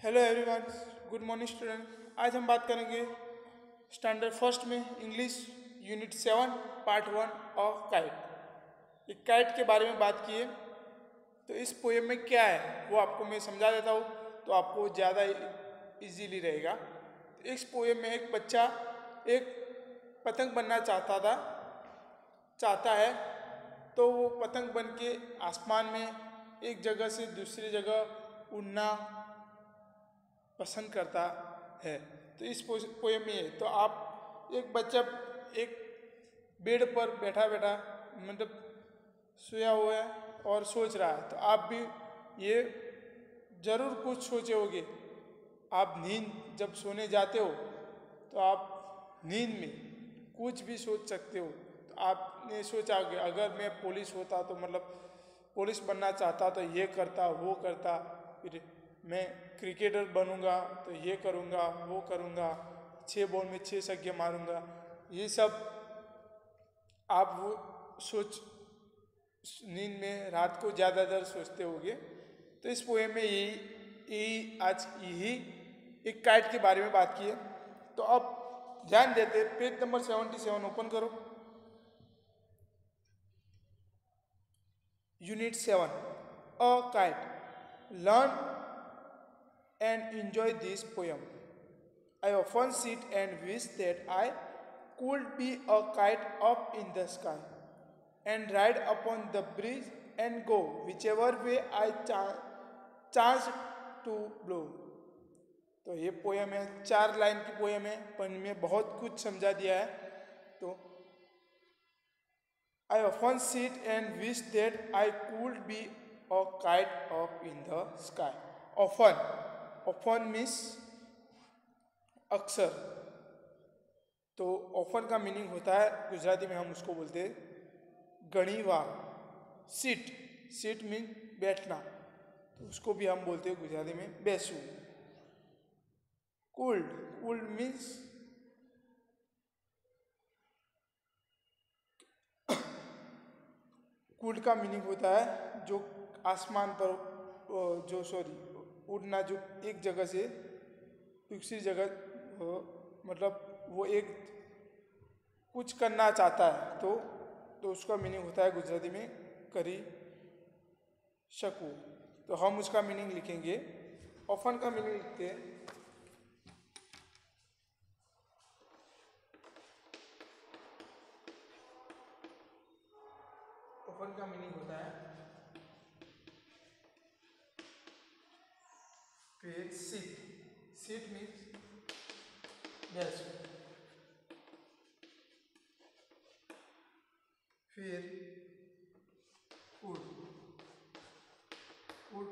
Hello everyone, good morning student. आज हम बात करेंगे स्टैंडर्ड फर्स्ट में इंग्लिश यूनिट 7 पार्ट 1 और काइट। एक काइट के बारे में बात की है। तो इस पोएम में क्या है वो आपको मैं समझा देता हूँ, तो आपको ज़्यादा इजीली रहेगा। तो इस पोएम में एक बच्चा एक पतंग बनना चाहता है। तो वो पतंग बन के आसमान में एक जगह से दूसरी जगह उड़ना पसंद करता है। तो इस पोएम में है। तो आप एक बच्चा एक बेड पर बैठा बैठा मतलब सोया हुआ है और सोच रहा है। तो आप भी ये जरूर कुछ सोचे होगे। आप नींद जब सोने जाते हो तो आप नींद में कुछ भी सोच सकते हो। तो आपने सोचा कि अगर मैं पुलिस होता तो मतलब पुलिस बनना चाहता तो ये करता वो करता, फिर मैं क्रिकेटर बनूंगा तो ये करूंगा वो करूंगा, 6 बॉल में 6 छक्के मारूंगा। ये सब आप वो सोच नींद में रात को ज़्यादातर सोचते होगे। तो इस पोएम में यही एक काइट के बारे में बात की है। तो अब ध्यान देते, पेज नंबर 77 ओपन करो। Unit 7 a kite. Learn and enjoy this poem. I often sit and wish that I could be a kite up in the sky and ride upon the breeze and go whichever way I chance to blow. तो ये poem है, 4 line की poem है, पर में बहुत कुछ समझा दिया है। तो I often sit and wish that I could be a kite up in the sky. Often means अक्सर। तो ऑफन का मीनिंग होता है, गुजराती में हम उसको बोलते हैं घनी बार। सीट मीन बैठना, तो उसको भी हम बोलते हैं गुजराती में बेसू। कूल्ड मीन्स कूल्ड का मीनिंग होता है जो आसमान पर उड़ना, जो एक जगह से दूसरी जगह मतलब वो एक कुछ करना चाहता है। तो उसका मीनिंग होता है गुजराती में करी शकू। तो हम उसका मीनिंग लिखेंगे। ऑफन का मीनिंग लिखते हैं ऑफन का मीनिंग होता है फिर सीट मीन्स यस। फिर फूड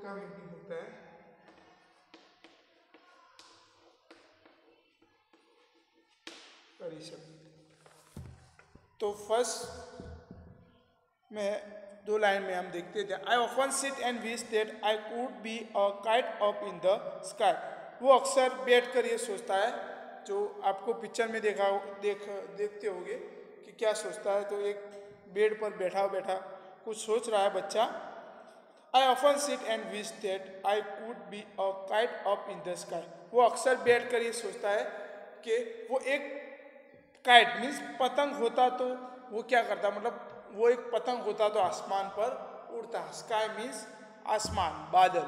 का मीनिंग होता है करी शकू। तो फर्स्ट में 2 लाइन में हम देखते थे, I often sit and wish that I could be a kite up in the sky. वो अक्सर बैठ कर ये सोचता है, जो आपको पिक्चर में देखते होगे कि क्या सोचता है। तो एक बेड पर बैठा कुछ सोच रहा है बच्चा। I often sit and wish that I could be a kite up in the sky. वो अक्सर बैठ कर ये सोचता है कि वो एक काइट मीन्स पतंग होता तो वो क्या करता, मतलब वो एक पतंग होता तो आसमान पर उड़ता। स्काई मीन्स आसमान, बादल,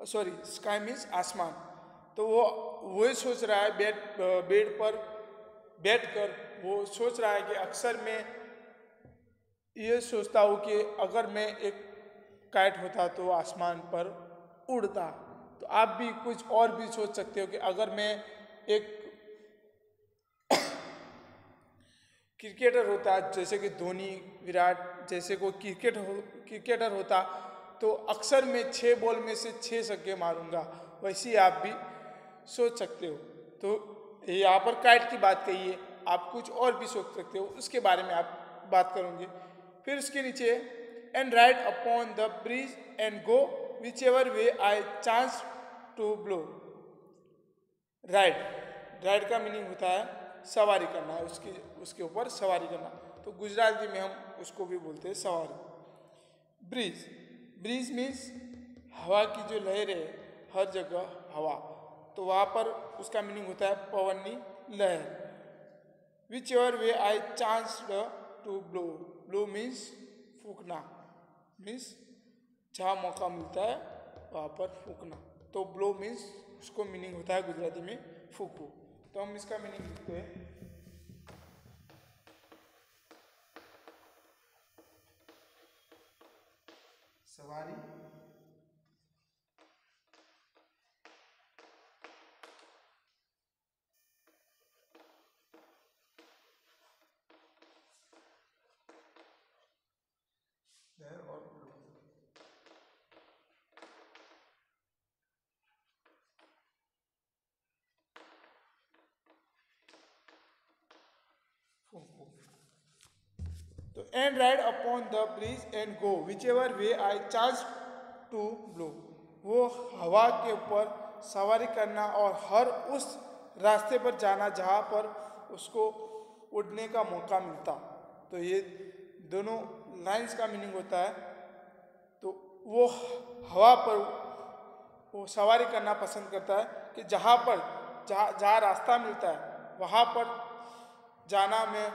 सॉरी स्काई मीन्स आसमान। तो वो वही सोच रहा है बेड पर बैठकर। वो सोच रहा है कि अक्सर मैं ये सोचता हूँ कि अगर मैं एक काइट होता तो आसमान पर उड़ता। तो आप भी कुछ और भी सोच सकते हो कि अगर मैं एक क्रिकेटर होता, जैसे कि धोनी, विराट जैसे कोई क्रिकेटर होता, तो अक्सर मैं 6 बॉल में से 6 छक्के मारूंगा। वैसे ही आप भी सोच सकते हो। तो यहाँ पर काइट की बात कही है, आप कुछ और भी सोच सकते हो, उसके बारे में आप बात करेंगे। फिर उसके नीचे and ride upon the bridge and go whichever way I chance to blow. Ride का मीनिंग होता है सवारी करना, उसके ऊपर सवारी करना। तो गुजराती में हम उसको भी बोलते हैं सवारी। ब्रीज मीन्स हवा की जो लहर है, हर जगह हवा, तो वहाँ पर उसका मीनिंग होता है पवनी लहर। Whichever way I chance to blow, blow means फूकना, मीन्स जहाँ मौका मिलता है वहाँ पर फूकना, तो ब्लो मीन्स उसको मीनिंग होता है गुजराती में फूकू। तो हम इसका मीनिंग लिखते हैं सवारी और फूकू। तो and ride upon the bridge and go whichever way I chance to blow, वो हवा के ऊपर सवारी करना और हर उस रास्ते पर जाना जहाँ पर उसको उड़ने का मौका मिलता। तो ये दोनों लाइंस का मीनिंग होता है, तो वो हवा पर वो सवारी करना पसंद करता है कि जहाँ पर जहाँ रास्ता मिलता है वहाँ पर जाना, मैं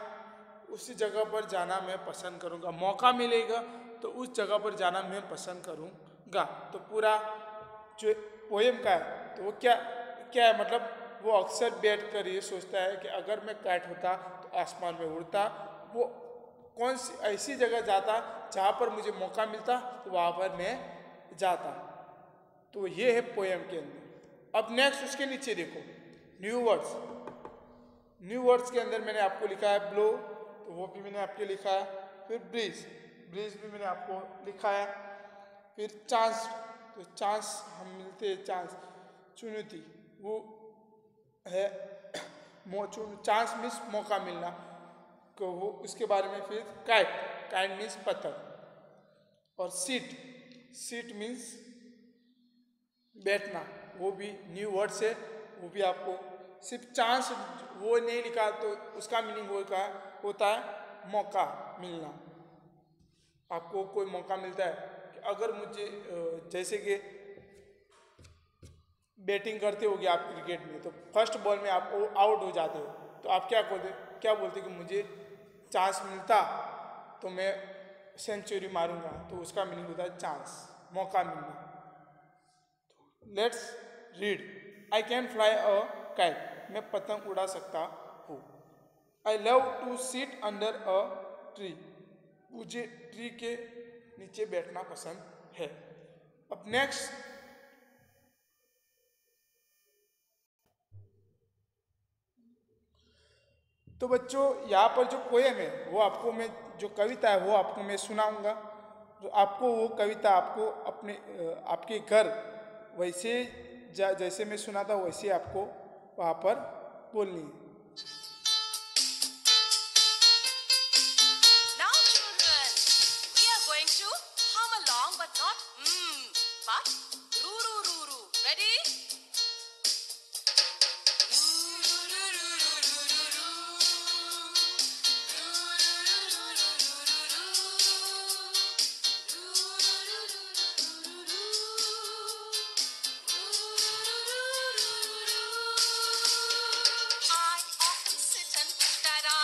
उसी जगह पर जाना मैं पसंद करूँगा, मौका मिलेगा तो उस जगह पर जाना मैं पसंद करूँगा। तो पूरा जो पोएम का है तो वो क्या क्या है, मतलब वो अक्सर बैठ कर ये सोचता है कि अगर मैं काइट होता तो आसमान में उड़ता, वो कौन सी ऐसी जगह जाता जहाँ पर मुझे मौका मिलता तो वहाँ पर मैं जाता। तो ये है पोएम के अंदर। अब नेक्स्ट उसके नीचे देखो न्यू वर्ड्स। न्यू वर्ड्स के अंदर मैंने आपको लिखा है ब्लो, तो वो भी मैंने आपके लिखा है। फिर ब्रिज, ब्रिज भी मैंने आपको लिखा है। फिर चांस, तो चांस हम मिलते हैं, चांस चुनौती, वो है चांस मीन्स मौका मिलना, तो वो उसके बारे में। फिर काइट, काइट मीन्स पत्थर। और सीट, सीट मीन्स बैठना, वो भी न्यू वर्ड्स है, वो भी आपको सिर्फ चांस वो नहीं लिखा तो उसका मीनिंग होता है मौका मिलना। आपको कोई मौका मिलता है कि अगर मुझे जैसे कि बैटिंग करते होगे आप क्रिकेट में, तो फर्स्ट बॉल में आप आउट हो जाते हो, तो आप क्या बोलते कि मुझे चांस मिलता तो मैं सेंचुरी मारूंगा, तो उसका मीनिंग होता है चांस, मौका मिलना। Let's read. I can fly a kite, मैं पतंग उड़ा सकता हूँ। I love to sit under a tree, मुझे ट्री के नीचे बैठना पसंद है। अब नेक्स्ट, तो बच्चों यहाँ पर जो पोएम है वो आपको मैं, जो कविता है वो आपको मैं सुनाऊंगा। तो आपको वो कविता आपको अपने आपके घर वैसे जैसे मैं सुनाता वैसे आपको वहाँ पर बोलनी है। Now children, we are going to hum along but not but roo roo roo roo. Ready? I often sit and wish that I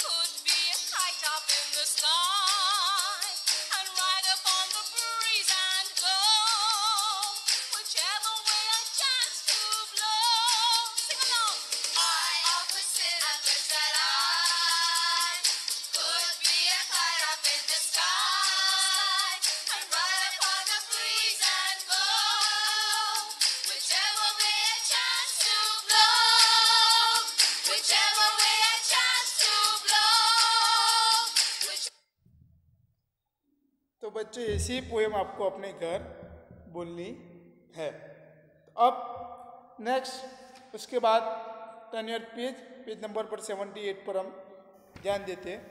could be a kite up in the sky and ride upon the breeze and go whichever way I chance to blow. Sing along. I often sit and wish that I could be a kite up in the sky and ride upon the breeze and go whichever way I chance to blow. Whichever way I chance to blow. तो बच्चों ऐसी poem आपको अपने घर बोलनी है। अब next उसके बाद turn your page, page number पर 78 पर हम ध्यान देते हैं।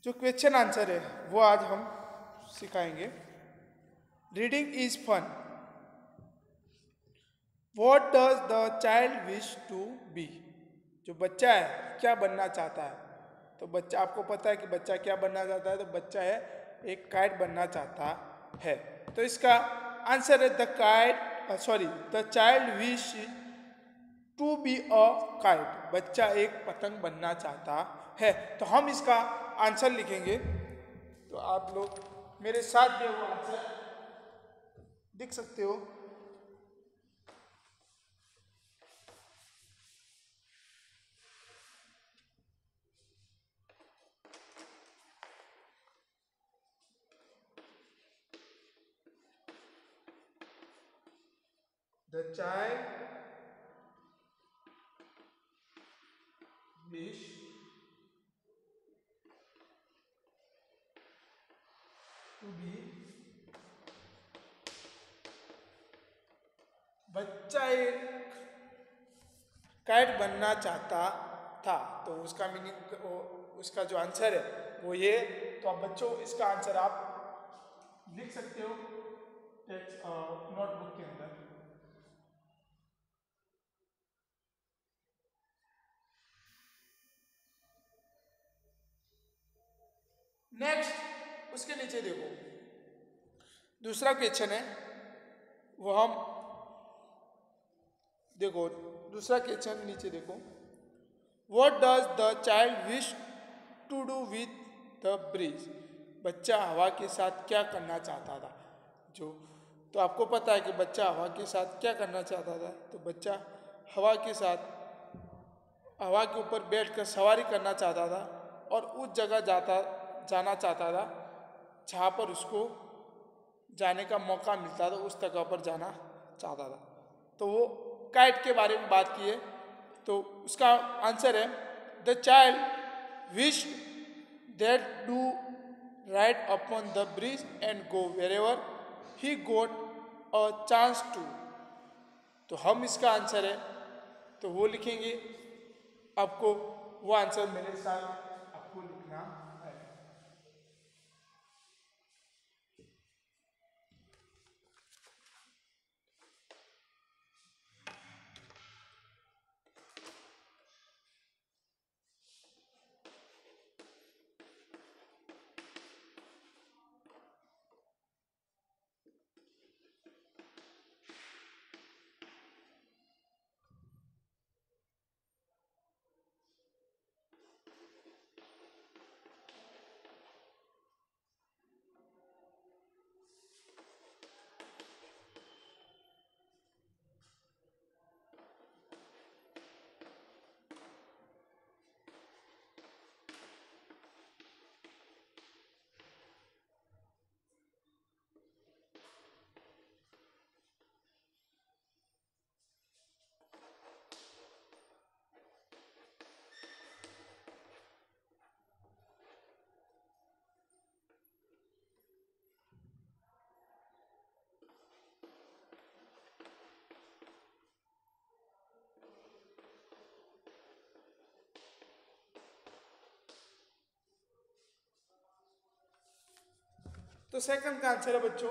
जो क्वेश्चन आंसर है वो आज हम सिखाएंगे। Reading is fun. What does the child wish to be, जो बच्चा है क्या बनना चाहता है। तो बच्चा, आपको पता है कि बच्चा क्या बनना चाहता है, तो बच्चा है एक काइट बनना चाहता है। तो इसका आंसर है the child wish to be a kite. बच्चा एक पतंग बनना चाहता है। तो हम इसका आंसर लिखेंगे। तो आप लोग मेरे साथ में वो आंसर लिख सकते हो। The child wish to be, बच्चा एक काइट बनना चाहता था। तो उसका मीनिंग, उसका जो आंसर है वो ये। तो आप बच्चों इसका आंसर आप लिख सकते हो नोटबुक के अंदर। नेक्स्ट उसके नीचे देखो, दूसरा क्वेश्चन है वो हम देखो। दूसरा क्वेश्चन नीचे देखो, what does the child wish to do with the bridge. बच्चा हवा के साथ क्या करना चाहता था। तो आपको पता है कि बच्चा हवा के साथ क्या करना चाहता था। तो बच्चा हवा के साथ, हवा के ऊपर बैठकर सवारी करना चाहता था और उस जगह जाना चाहता था जहाँ पर उसको जाने का मौका मिलता था, उस जगह पर जाना चाहता था। तो वो काइट के बारे में बात की है। तो उसका आंसर है the child wish that do ride upon the bridge and go wherever he got a chance to. तो हम इसका आंसर है तो वो लिखेंगे। आपको वो आंसर मेरे साथ आपको लिखना है। तो सेकंड का आंसर है बच्चों,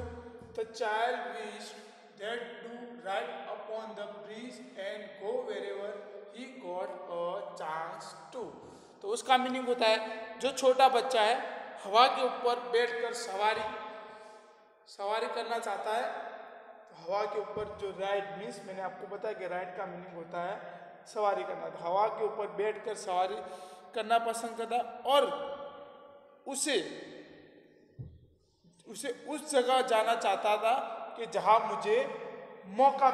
the child wish that do ride upon the bridge and go wherever he got a chance to. तो उसका मीनिंग होता है जो छोटा बच्चा है हवा के ऊपर बैठकर सवारी करना चाहता है। तो हवा के ऊपर जो राइड मीन्स, मैंने आपको बताया कि राइड का मीनिंग होता है सवारी करना। तो हवा के ऊपर बैठकर सवारी करना पसंद करता है और उसे उस जगह जाना चाहता था कि जहाँ मुझे मौका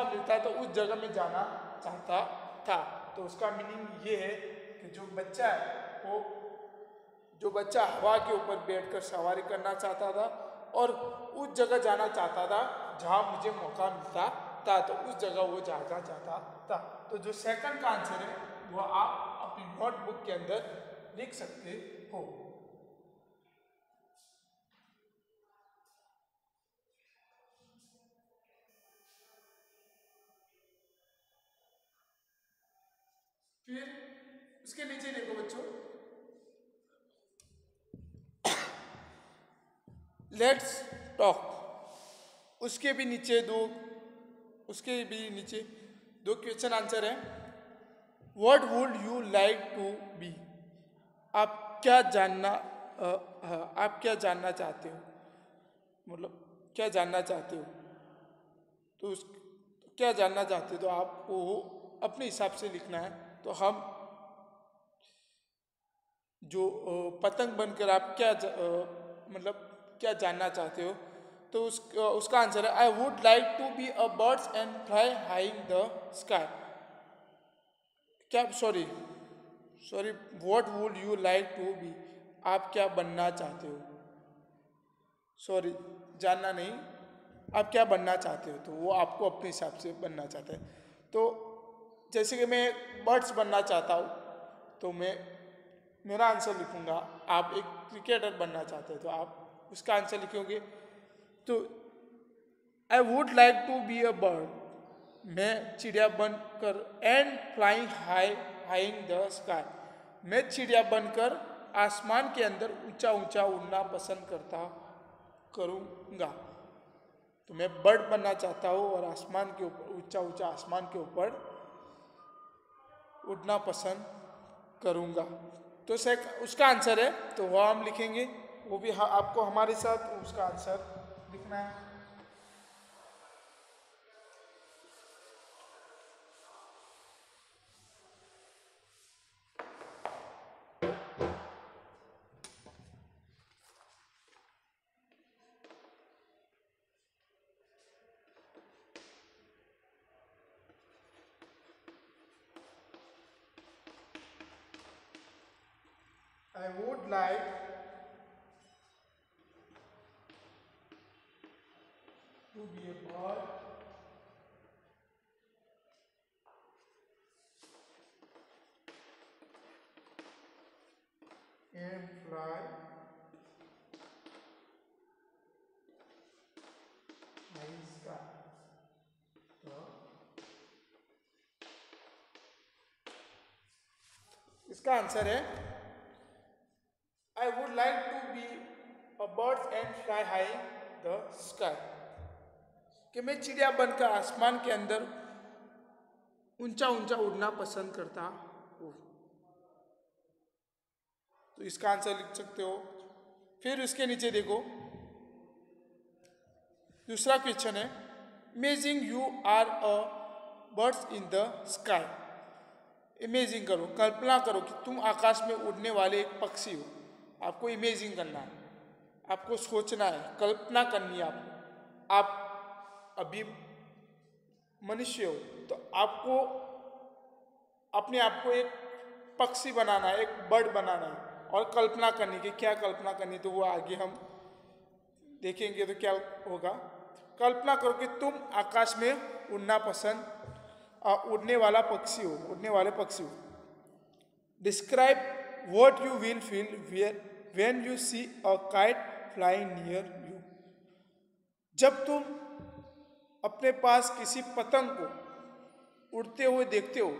मिलता तो उस जगह में जाना चाहता था। तो उसका मीनिंग ये है कि जो बच्चा हवा के ऊपर बैठकर सवारी करना चाहता था और उस जगह जाना चाहता था जहाँ मुझे मौका मिलता था। तो उस जगह वो जाना चाहता था। तो जो सेकंड का आंसर है वो आप अपनी नोटबुक के अंदर लिख सकते हो। फिर उसके नीचे देखो बच्चों, लेट्स टॉक। उसके भी नीचे दो क्वेश्चन आंसर है। What would you like to be. आप क्या जानना चाहते हो। मतलब क्या जानना चाहते हो, तो उस क्या जानना चाहते हो तो आपको अपने हिसाब से लिखना है। तो हम जो पतंग बनकर आप मतलब क्या जानना चाहते हो, तो उसका आंसर है I would like to be a birds and fly high in the sky. क्या sorry sorry what would you like to be, आप क्या बनना चाहते हो, सॉरी जानना नहीं, आप क्या बनना चाहते हो, तो वो आपको अपने हिसाब से बनना चाहता है। तो जैसे कि मैं बर्ड्स बनना चाहता हूँ तो मैं मेरा आंसर लिखूंगा। आप एक क्रिकेटर बनना चाहते हो तो आप उसका आंसर लिखोगे। तो I would like to be a bird, मैं चिड़िया बनकर and flying high in the sky, मैं चिड़िया बनकर आसमान के अंदर ऊंचा ऊंचा उड़ना पसंद करूंगा। तो मैं बर्ड बनना चाहता हूँ और आसमान के ऊपर ऊंचा ऊंचा आसमान के ऊपर उड़ना पसंद करूंगा। तो उसका आंसर है, तो वह हम लिखेंगे, वो भी आपको हमारे साथ उसका आंसर लिखना है। I would like to be a bird and fly high sky. तो इसका आंसर है I would like to be a bird and fly high the sky, कि मैं चिड़िया बनकर आसमान के अंदर ऊंचा ऊंचा उड़ना पसंद करता हूँ। तो इसका आंसर लिख सकते हो। फिर उसके नीचे देखो, दूसरा क्वेश्चन है imagine you are a birds in the sky. Imagine करो, कल्पना करो कि तुम आकाश में उड़ने वाले एक पक्षी हो। आपको इमेजिंग करना है, आपको सोचना है, कल्पना करनी है आपको। आप अभी मनुष्य हो तो आपको अपने आप को एक पक्षी बनाना है, एक बर्ड बनाना है और कल्पना करनी कि क्या कल्पना करनी, तो वो आगे हम देखेंगे तो क्या होगा। कल्पना करो कि तुम आकाश में उड़ना पसंद उड़ने वाला पक्षी हो, उड़ने वाले पक्षी हो। Describe what you will feel when you see a kite flying near you. जब तुम अपने पास किसी पतंग को उड़ते हुए देखते हो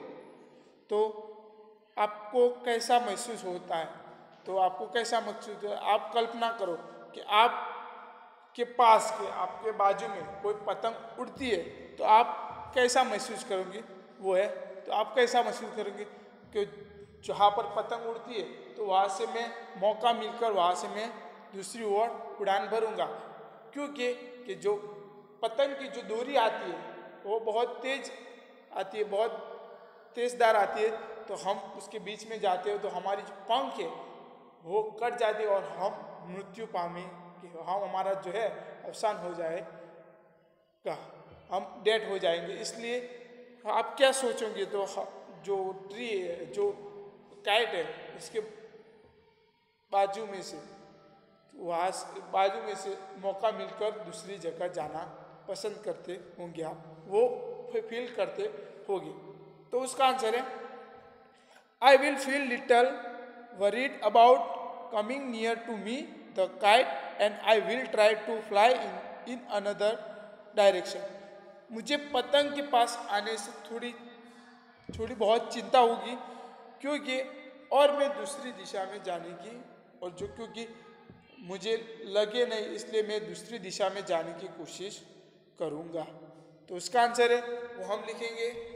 तो आपको कैसा महसूस होता है, तो आपको कैसा महसूस होता है। आप कल्पना करो कि आप के पास के आपके बाजू में कोई पतंग उड़ती है तो आप कैसा महसूस करोगे, वो है। तो आप कैसा महसूस करोगे कि जहाँ पर पतंग उड़ती है तो वहाँ से मैं मौका मिलकर वहाँ से मैं दूसरी ओर उड़ान भरूंगा, क्योंकि कि जो पतंग की जो दूरी आती है वो बहुत तेज आती है, बहुत तेजदार आती है। तो हम उसके बीच में जाते हो तो हमारी जो पंख है वो कट जाती है और हम मृत्यु पाएंगे, हम हमारा जो है अवसान हो जाएगा, हम डेड हो जाएंगे। इसलिए आप क्या सोचोगे, तो जो ट्री है, जो काइट है, इसके बाजू में से वहाँ बाजू में से मौका मिलकर दूसरी जगह जाना पसंद करते होंगे, आप वो फील करते होंगे। तो उसका आंसर है I will feel little worried about coming near to me the kite and I will try to fly in another direction. मुझे पतंग के पास आने से थोड़ी थोड़ी बहुत चिंता होगी, क्योंकि और मैं दूसरी दिशा में जाने की और जो क्योंकि मुझे लगे नहीं, इसलिए मैं दूसरी दिशा में जाने की कोशिश करूँगा। तो उसका आंसर है वो हम लिखेंगे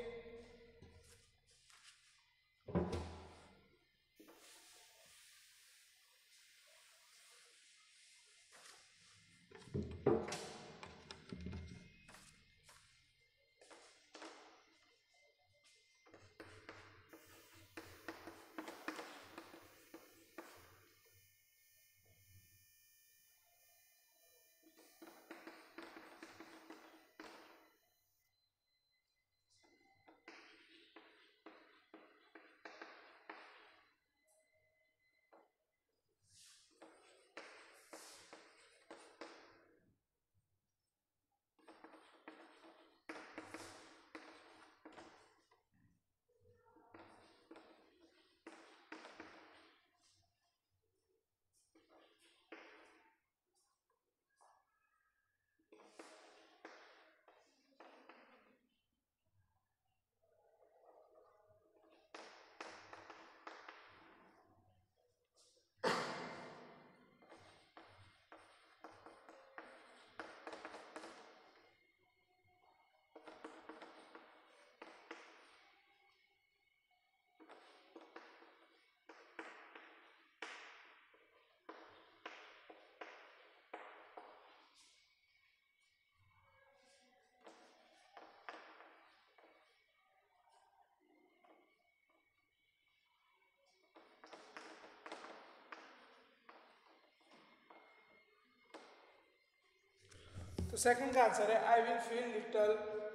सेकंड का आंसर है I will feel little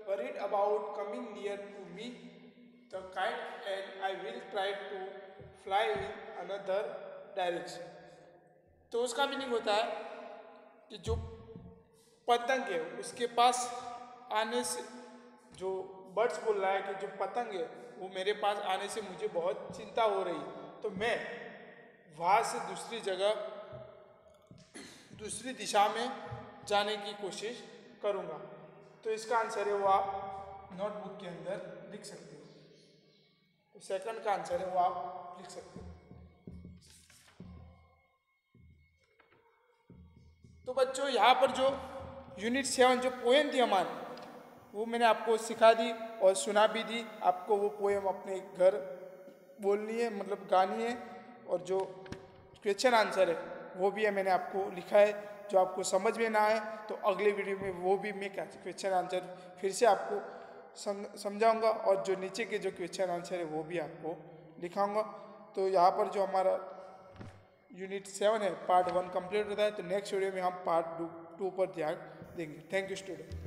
worried about coming near to me the kite and I will try to fly in another direction. तो उसका मीनिंग होता है कि जो पतंग है उसके पास आने से, जो बर्ड्स बोल रहा है कि जो पतंग है वो मेरे पास आने से मुझे बहुत चिंता हो रही, तो मैं वहाँ से दूसरी जगह दूसरी दिशा में जाने की कोशिश करूँगा। तो इसका आंसर है वो आप नोटबुक के अंदर लिख सकते हो। तो सेकंड का आंसर है वो आप लिख सकते हो। तो बच्चों यहाँ पर जो यूनिट 7 जो पोएम थी हमारी वो मैंने आपको सिखा दी और सुना भी दी। आपको वो पोएम अपने घर बोलनी है, मतलब गानी है, और जो क्वेश्चन आंसर है वो भी है मैंने आपको लिखा है। जो आपको समझ में ना आए तो अगले वीडियो में वो भी मैं क्वेश्चन आंसर फिर से आपको समझाऊंगा और जो नीचे के जो क्वेश्चन आंसर है वो भी आपको लिखाऊंगा। तो यहाँ पर जो हमारा यूनिट 7 है पार्ट 1 कंप्लीट होता है। तो नेक्स्ट वीडियो में हम पार्ट 2 पर ध्यान देंगे। Thank you student.